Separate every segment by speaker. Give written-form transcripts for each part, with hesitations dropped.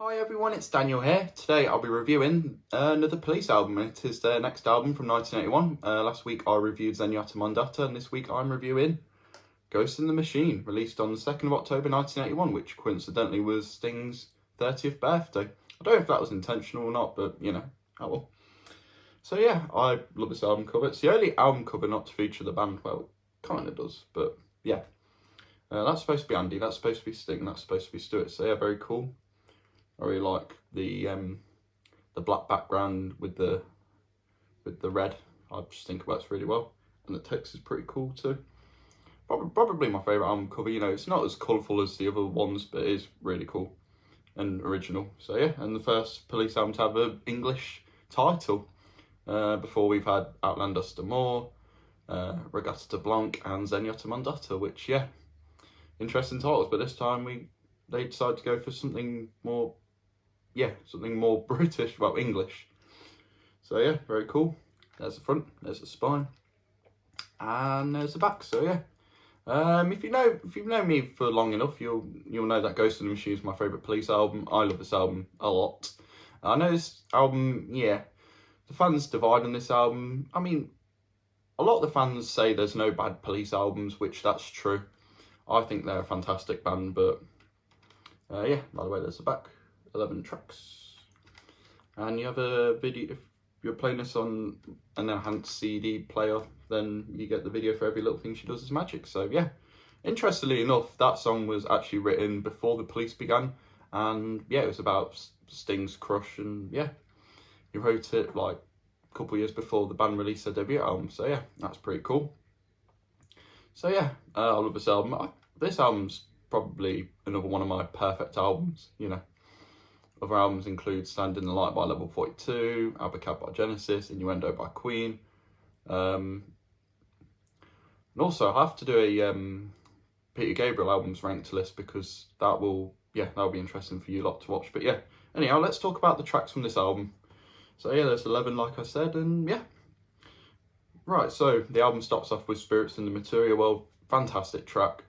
Speaker 1: Hi everyone, it's Daniel here. Today I'll be reviewing another Police album. It is their next album from 1981. Last week I reviewed Zenyatta Mondata, and this week I'm reviewing Ghost in the Machine, released on the 2nd of October 1981, which coincidentally was Sting's 30th birthday. I don't know if that was intentional or not, but you know, oh well. So yeah, I love this album cover. It's the only album cover not to feature the band. Well, it kind of does, but yeah. That's supposed to be Andy, that's supposed to be Sting, that's supposed to be Stuart. So yeah, very cool. I really like the black background with the red. I just think it works really well, and the text is pretty cool too. Probably my favourite album cover. You know, it's not as colourful as the other ones, but it is really cool and original. So yeah, and the first Police album to have an English title. Before we've had Outlander More, Regatta de Blanc, and Zenyatta Mondata, which yeah, interesting titles. But this time they decided to go for something more. Yeah, something more British, well, English. So yeah, very cool. There's the front, there's the spine, and there's the back. So yeah, if you've known me for long enough, you'll know that Ghost in the Machine is my favourite Police album. I love this album a lot. I know this album, yeah, the fans divide on this album. I mean, a lot of the fans say there's no bad Police albums, which that's true. I think they're a fantastic band, but yeah, by the way, there's the back. 11 tracks, and you have a video. If you're playing this on an enhanced CD player, then you get the video for Every Little Thing She Does Is Magic. So yeah, interestingly enough, that song was actually written before the Police began, and yeah, it was about Sting's crush, and yeah, he wrote it like a couple of years before the band released their debut album. So yeah, that's pretty cool. So yeah, I love this album. This album's probably another one of my perfect albums, you know. Other albums include Stand in the Light by Level 42, Abacab by Genesis, Innuendo by Queen. And also I have to do a Peter Gabriel albums ranked list, because that'll be interesting for you lot to watch. But yeah, anyhow, let's talk about the tracks from this album. So yeah, there's 11 like I said, and yeah. Right, so the album starts off with Spirits in the Material World, fantastic track.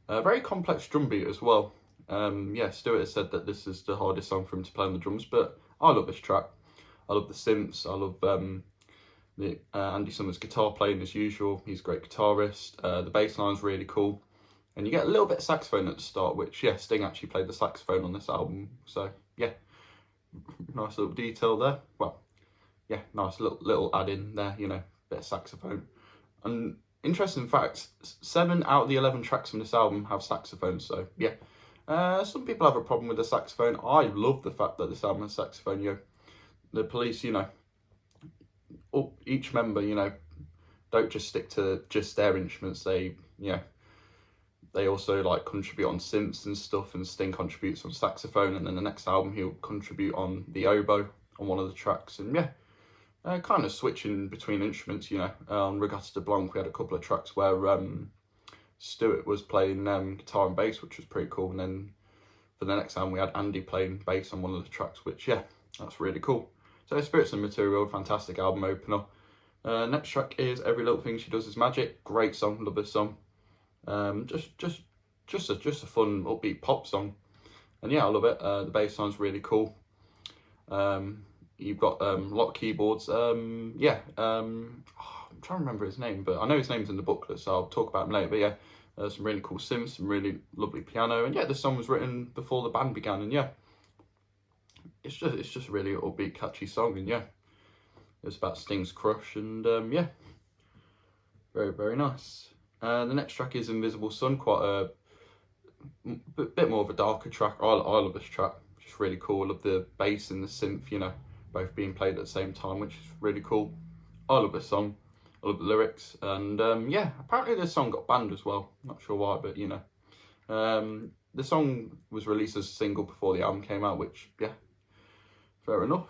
Speaker 1: Very complex drum beat as well. Yeah, Stuart has said that this is the hardest song for him to play on the drums, but I love this track. I love the synths. I love Andy Summers' guitar playing as usual. He's a great guitarist. The bass line's really cool, and you get a little bit of saxophone at the start, which yeah, Sting actually played the saxophone on this album. So yeah, nice little detail there. Well, yeah, nice little add in there. You know, bit of saxophone. And interesting fact: 7 out of the 11 tracks from this album have saxophone. So yeah. Some people have a problem with the saxophone. I love the fact that this album has saxophone. You know, the Police, you know, each member, you know, don't just stick to just their instruments. They, you know, they also like contribute on synths and stuff. And Sting contributes on saxophone, and then the next album he'll contribute on the oboe on one of the tracks. And yeah, kind of switching between instruments. You know, on Regatta de Blanc we had a couple of tracks where Stuart was playing guitar and bass, which was pretty cool. And then for the next album we had Andy playing bass on one of the tracks, which yeah, that's really cool. So Spirits in the Material, fantastic album opener. Next track is Every Little Thing She Does Is Magic. Great song, love this song. Just a fun upbeat pop song, and yeah, I love it. The bass line's really cool. You've got a lot of keyboards. I'm trying to remember his name, but I know his name's in the booklet, so I'll talk about him later. But yeah, some really cool synths, some really lovely piano, and yeah, this song was written before the band began, and yeah, it's just a really upbeat, catchy song, and yeah, it's about Sting's crush, and yeah, very, very nice. The next track is Invisible Sun, quite a bit more of a darker track. I love this track, just really cool. I love the bass and the synth, you know, both being played at the same time, which is really cool. I love this song. I love the lyrics, and yeah, apparently this song got banned as well. Not sure why, but you know, the song was released as a single before the album came out, which yeah, fair enough.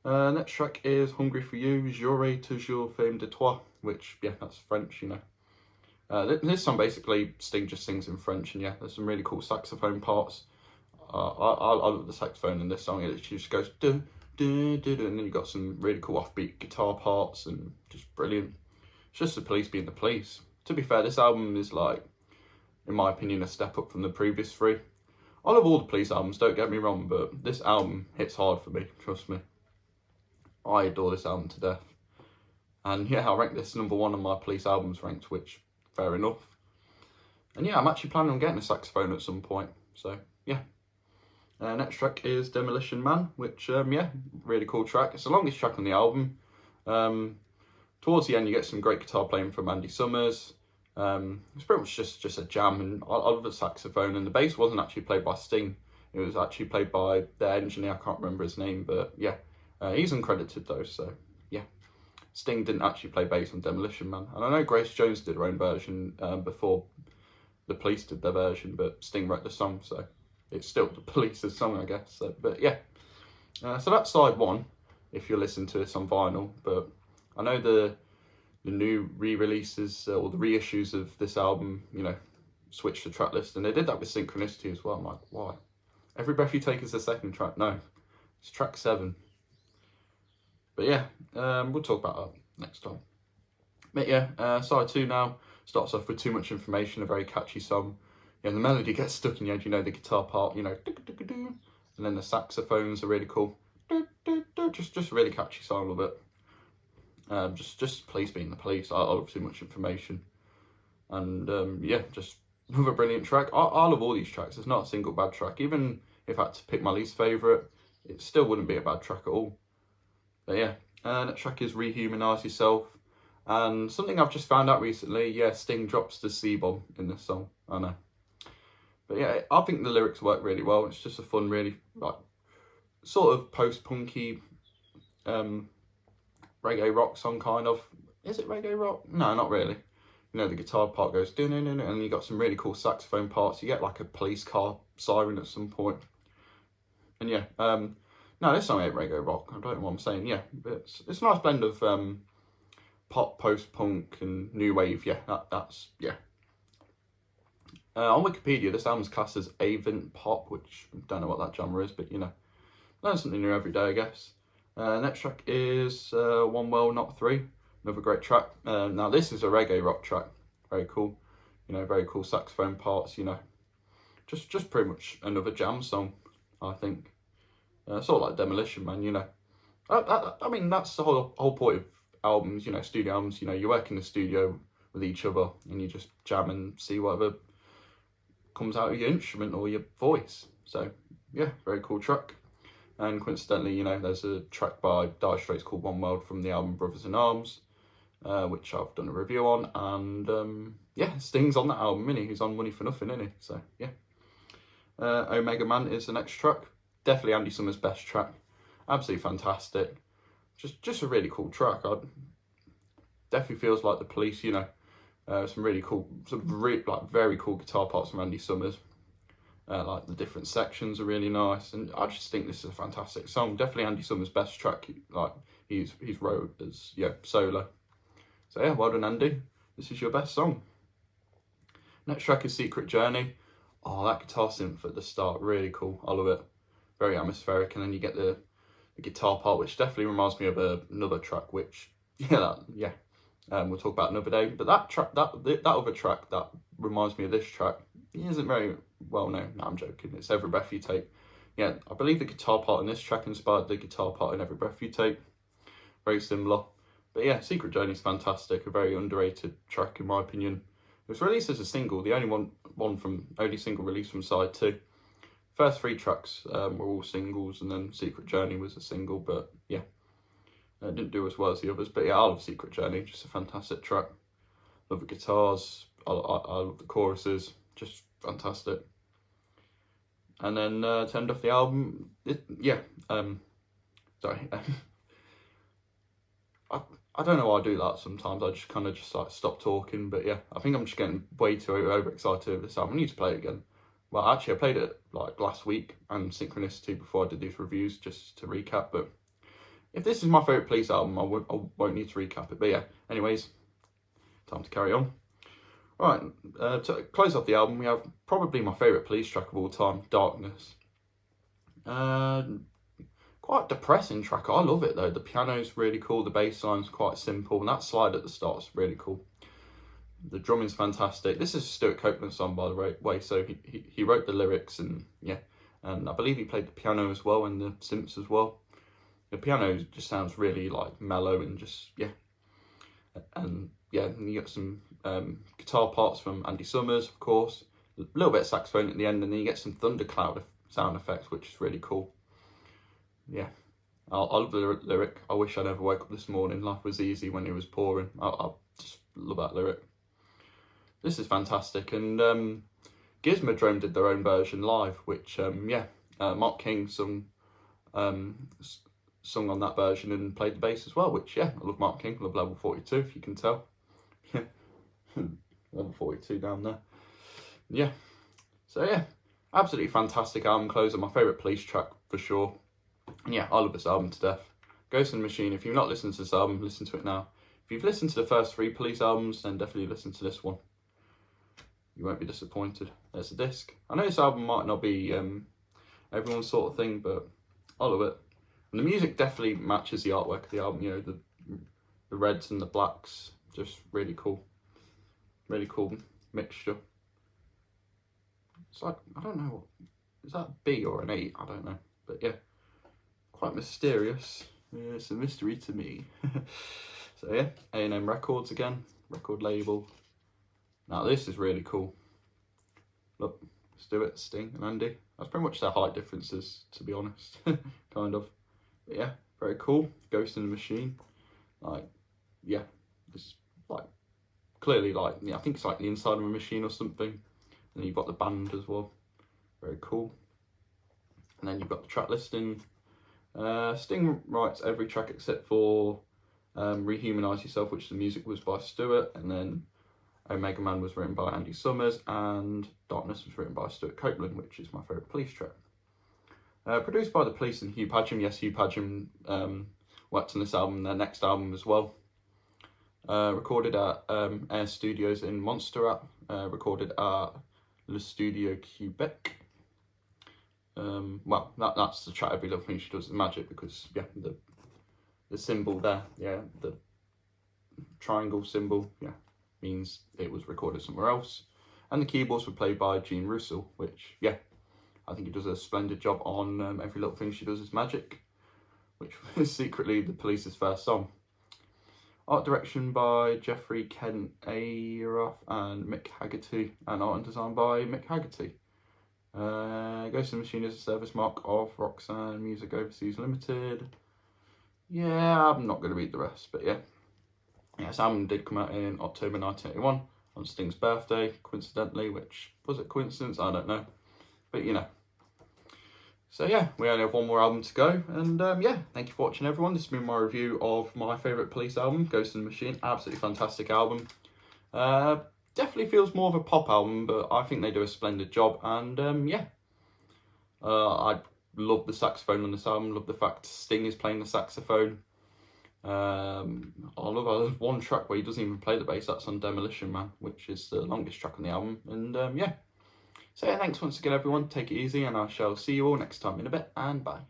Speaker 1: Next track is Hungry for You, J'aurai toujours faim de toi, which yeah, that's French, you know. This song basically Sting just sings in French, and yeah, there's some really cool saxophone parts. I love the saxophone in this song. It just goes do. And then you've got some really cool offbeat guitar parts, and just brilliant. It's just the Police being the Police. To be fair, this album is like, in my opinion, a step up from the previous 3. I love all the Police albums, don't get me wrong, but this album hits hard for me, trust me. I adore this album to death. And yeah, I rank this number 1 on my Police albums ranked, which, fair enough. And yeah, I'm actually planning on getting a saxophone at some point, so yeah. Next track is Demolition Man, which, yeah, really cool track. It's the longest track on the album. Towards the end, you get some great guitar playing from Andy Summers. It's pretty much just a jam, and I love the saxophone. And the bass wasn't actually played by Sting. It was actually played by their engineer. I can't remember his name, but yeah. He's uncredited though, so yeah. Sting didn't actually play bass on Demolition Man. And I know Grace Jones did her own version before the Police did their version, but Sting wrote the song, so it's still the Police's song, I guess. So, but yeah, so that's side 1, if you're listening to this on vinyl. But I know the new re-releases or the reissues of this album, you know, switched the track list, and they did that with Synchronicity as well. I'm like, why? Every Breath You Take is the second track. No, it's track 7. But yeah, we'll talk about that next time. But yeah, side 2 now starts off with Too Much Information, a very catchy song. Yeah, the melody gets stuck in your head, you know, the guitar part, you know, and then the saxophones are really cool. Just a really catchy song, I love it. Just Police being the Police. I love Too Much Information. And yeah, just another brilliant track. I love all these tracks. There's not a single bad track. Even if I had to pick my least favourite, it still wouldn't be a bad track at all. But yeah, next track is Rehumanise Yourself. And something I've just found out recently, yeah, Sting drops the C-bomb in this song. I know. But yeah, I think the lyrics work really well. It's just a fun, really, like, sort of post-punky reggae rock song, kind of. Is it reggae rock? No, not really. You know, the guitar part goes dun dun dun, and you got some really cool saxophone parts. You get like a police car siren at some point. And yeah, no, this song ain't reggae rock. I don't know what I'm saying. Yeah, but it's a nice blend of pop, post-punk, and new wave. Yeah, that's yeah. On Wikipedia, this album's classed as Avant pop, which I don't know what that genre is, but you know, learn something new every day, I guess. Next track is One Well Not Three, another great track. Now this is a reggae rock track, very cool. You know, very cool saxophone parts. You know, just pretty much another jam song, I think. Sort of like Demolition Man, you know. I mean, that's the whole point of albums, you know, studio albums. You know, you work in the studio with each other and you just jam and see whatever comes out of your instrument or your voice. So yeah, very cool track. And coincidentally, you know, there's a track by Dire Straits called One World from the album Brothers in Arms, which I've done a review on. And yeah, Sting's on that album, isn't he? He's on Money for Nothing, isn't he? So yeah. Omega Man is the next track. Definitely Andy Summers' best track. Absolutely fantastic. Just a really cool track. Definitely feels like the Police, you know. Some really cool, like very cool guitar parts from Andy Summers. Like the different sections are really nice, and I just think this is a fantastic song. Definitely Andy Summers' best track. Like he's wrote as solo. So yeah, well done, Andy. This is your best song. Next track is Secret Journey. Oh, that guitar synth at the start, really cool. I love it. Very atmospheric, and then you get the guitar part, which definitely reminds me of another track, which we'll talk about another day. But that track, that other track that reminds me of this track, it isn't very well known. No, I'm joking. It's Every Breath You Take. Yeah, I believe the guitar part in this track inspired the guitar part in Every Breath You Take. Very similar. But yeah, Secret Journey is fantastic. A very underrated track in my opinion. It was released as a single, the only single released from side 2. First 3 tracks were all singles, and then Secret Journey was a single, but yeah, it didn't do as well as the others. But yeah, I love Secret Journey, just a fantastic track. Love the guitars, I love the choruses, just fantastic. And then to end off the album, sorry. I don't know why I do that sometimes. I just kind of like stop talking. But yeah, I think I'm just getting way too overexcited over this album. I need to play it again. Well, actually, I played it like last week and Synchronicity before I did these reviews, just to recap. But if this is my favourite Police album, I won't need to recap it. But yeah, anyways, time to carry on. Alright, to close off the album, we have probably my favourite Police track of all time, Darkness. Quite depressing track. I love it though. The piano's really cool, the bass line's quite simple, and that slide at the start's really cool. The drumming's fantastic. This is a Stuart Copeland song, by the way, so he wrote the lyrics, and yeah, and I believe he played the piano as well and the synths as well. The piano just sounds really like mellow and just, yeah. And yeah, and you got some guitar parts from Andy Summers, of course, a little bit of saxophone at the end, and then you get some thundercloud sound effects, which is really cool. Yeah, I love the lyric. I wish I never woke up this morning. Life was easy when it was pouring. I just love that lyric. This is fantastic, and Gizmodrome did their own version live, which Mark King sung on that version and played the bass as well, which, yeah, I love Mark King, I love Level 42, if you can tell. Yeah, Level 42 down there. Yeah, so yeah, absolutely fantastic album closer, my favourite Police track for sure. And yeah, I love this album to death. Ghost in the Machine, if you've not listened to this album, listen to it now. If you've listened to the first 3 Police albums, then definitely listen to this one. You won't be disappointed. There's a disc. I know this album might not be everyone's sort of thing, but I love it. And the music definitely matches the artwork of the album. You know, the reds and the blacks, just really cool. Really cool mixture. It's like, I don't know, is that B or an 8? I don't know. But yeah, quite mysterious. Yeah, it's a mystery to me. So yeah, A&M Records again, record label. Now this is really cool. Look, Stuart, Sting and Andy. That's pretty much their height differences, to be honest. Kind of. But yeah, very cool. Ghost in the Machine. Like, yeah, it's like clearly like, yeah, I think it's like the inside of a machine or something. And then you've got the band as well. Very cool. And then you've got the track listing. Sting writes every track except for Rehumanize Yourself, which the music was by Stuart, and then Omega Man was written by Andy Summers, and Darkness was written by Stuart Copeland, which is my favourite Police track. Produced by the Police and Hugh Padgham. Yes, Hugh Padgham worked on this album, their next album as well. Recorded at Air Studios in Montserrat. Recorded at Le Studio Quebec. Well, that's the track Every Little Thing She Does Is Magic, because yeah, the symbol there, yeah, the triangle symbol, yeah, means it was recorded somewhere else. And the keyboards were played by Gene Russell, which, yeah, I think he does a splendid job on Every Little Thing She Does Is Magic, which was secretly the Police's first song. Art direction by Jeffrey Kent Aroff and Mick Haggerty, and art and design by Mick Haggerty. Ghost in the Machine is a service mark of Roxanne Music Overseas Limited. Yeah, I'm not going to read the rest, but yeah. Yeah, this album did come out in October 1981 on Sting's birthday, coincidentally, which, was it coincidence? I don't know. But, you know. So, yeah, we only have one more album to go. And, yeah, thank you for watching, everyone. This has been my review of my favourite Police album, Ghost in the Machine. Absolutely fantastic album. Definitely feels more of a pop album, but I think they do a splendid job. And, yeah. I love the saxophone on this album. Love the fact Sting is playing the saxophone. I love one track where he doesn't even play the bass. That's on Demolition Man, which is the longest track on the album. And yeah, so yeah, thanks once again, everyone. Take it easy, and I shall see you all next time in a bit, and bye.